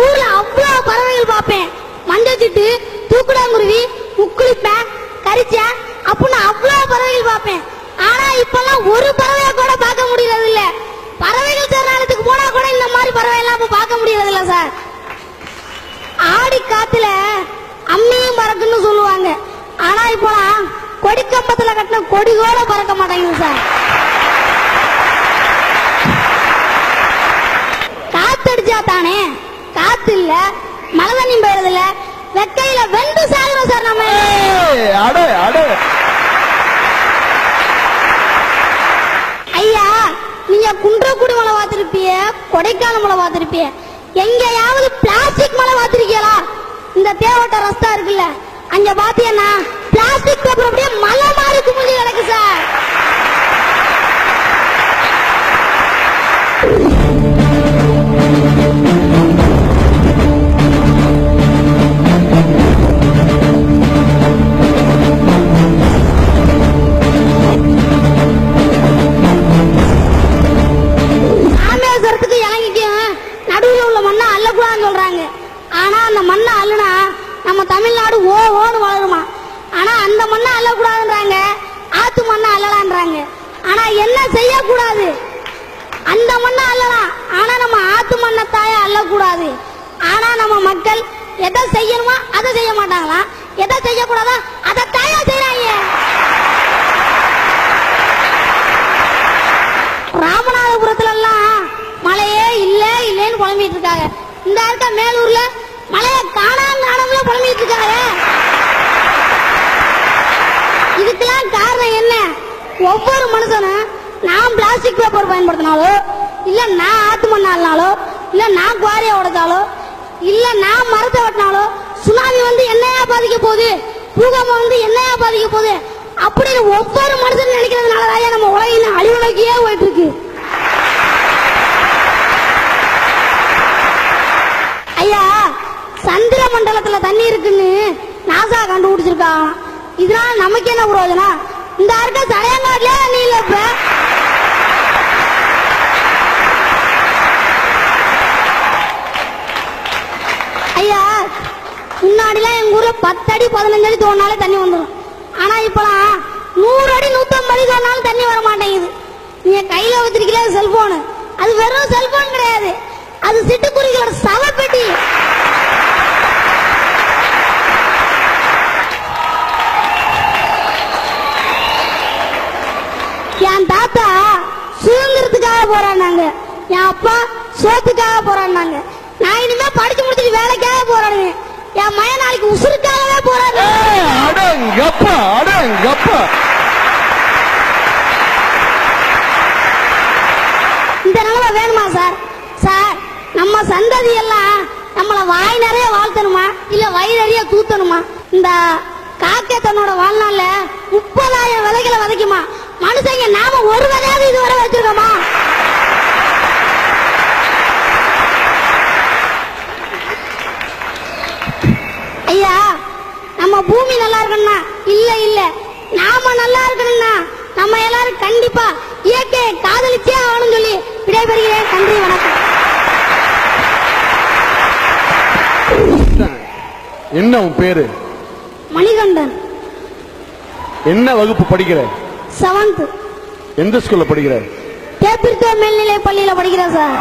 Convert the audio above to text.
ஊர்ல அவ்வளவு பறவைகள் பார்ப்பேன். மஞ்சச்சிட்டு, தூக்குடாங்குருவி, முக்குளிப்பேன், கரிச்சா அப்படின்னு அவ்வளவு பறவைகள் பார்ப்பேன். ஆனா இப்பெல்லாம் ஒரு பறவையை கூட பார்க்க முடியறது இல்ல. பறவைகள் சரணாலயத்துக்கு போனா கூட இந்த மாதிரி பறவை எல்லாம் இப்ப பார்க்க முடியறது இல்ல சார். ஆடி காத்துல அம்மியும் பறக்குன்னு சொல்லுவாங்க. ஆனா இப்போலாம் கொடிக்கம்பத்துல கட்டின கொடி கூட பறக்க மாட்டேங்குது சார். காத்தடிச்சா தானே, காத்து இல்ல, மழை தண்ணி பெய்யறது இல்ல, வெக்கையில வெந்து சாகுறோம் சார் நம்ம. ஐயா, நீங்க குன்றக்குடி மலை பார்த்திருப்பிய, கொடைக்கானல் மலை பார்த்திருப்பிய, எங்கேயாவது பிளாஸ்டிக் மலை பார்த்திருக்கீங்களா? இந்த தேவட்ட ரஸ்தா இருக்குல்ல, அங்க பாத்தீங்கன்னா பிளாஸ்டிக் பேப்பர் அப்படியே மலை மாதிரி குமிஞ்சு கிடக்கு சார். ராமேஸ்வரத்துக்கு இறங்கிக்கும் நடுவில் உள்ள மண்ணை அள்ளக்கூடாதுன்னு சொல்றாங்க. ஆனா அந்த மண்ணை அள்ளுனா நம்ம தமிழ்நாடு ஓன்னு வளருமா. ஆனா அந்த மண்ணை அள்ளக்கூடாதுன்றாங்க, ஆத்து மண்ணை அள்ளலான்றாங்க. ஆனா என்ன செய்யக்கூடாது? அந்த மண்ணை அள்ளலாம், ஆனா நம்ம ஆத்து மண்ணை தாய அள்ளக்கூடாது. ஆனா நம்ம மக்கள் எதை செய்யணுமா அதை செய்ய மாட்டாங்களா, எதை செய்யக்கூடாதா அதை தாயா செய்யறாங்க. ராமநாதபுரத்துல எல்லாம் மழையே இல்லன்னு புலம்பிட்டு இருக்காங்க. இந்த இருக்க மேலூர்ல மழையை காணாமல புலம்பிட்டு இருக்காங்க. இதுக்கெல்லாம் காரணம் என்ன? ஒவ்வொரு மனுஷனும் நான் பிளாஸ்டிக் பேப்பர் பயன்படுத்தினாலோ, இல்ல நான் ஆத்து மண்ணாலோ, இல்ல நான் குவாரியை உடைச்சாலோ, இல்ல நான் மரத்தை வெட்டினாலோ சுனாமி வந்து என்னையா பாதிக்க போகுது, பூகம்பம் வந்து என்னையா பாதிக்க போகுது அப்படின்னு ஒவ்வொரு மனுஷனும் நினைக்கிறதுனாலதான் நம்ம உலகின் அழிவு நோக்கியே போயிட்டு இருக்கு. ஐயா, சந்திர மண்டலத்துல தண்ணி இருக்குன்னு நாசா கண்டுபிடிச்சிருக்காங்க. இதனால நமக்கு என்ன பிரயோஜனம்? இந்த இருக்க சடையங்காட்டிலே தண்ணி இல்ல. இப்ப ஐயா, முன்னாடிலாம் எங்க ஊர்ல 10 அடி 15 அடி தோணாலே தண்ணி வந்துடும். ஆனா இப்பலாம் 100 அடி 150 அடி தோணாலும் தண்ணி வர மாட்டேங்குது. நீங்க கையில வச்சிருக்கீங்க செல்போனு, அது வெறும் செல்போன் கிடையாது, அது சிட்டுக்குருவிகளோட சவப்பெட்டி. என் தாத்தா சுதந்திரத்துக்காக போராடினாங்க, என் அப்பா சோத்துக்காக போராடினாங்க. நான் இனிமே படிச்சு முடிச்சுட்டு வேலைக்காக போராடுவேன். என் மகன் நாளைக்கு உசுருக்காகவே போராடுவேன். இந்த நிலைமை வேணுமா சார்? சார், நம்ம சந்ததி எல்லாம் நம்மள வாய் நிறைய வாழ்த்தணுமா இல்ல வயிறு நிறைய தூத்தணுமா? இந்த காக்கை தன்னோட வாழ்நாள்ல 30,000 விதைகளை விதைக்குமா? மனுஷங்க நாம ஒரு விதையாவது இதுவரை வச்சிருக்கோமா? ஐயா, நம்ம பூமி நல்லா இருக்கணும்னா இல்ல நாம நல்லா இருக்கணும்னா நம்ம எல்லாரும் கண்டிப்பா இயற்கையை காதலிச்சே ஆகணும் சொல்லி விடைபெறுகிறேன். நன்றி, வணக்கம். என்ன உன் பேரு? மணிகண்டன். என்ன வகுப்பு படிக்கிற? 7th. எந்த ஸ்கூல்ல படிக்கிற? தேப்பிர்த்தோ மேல்நிலை பள்ளியில படிக்கிறேன் சார்.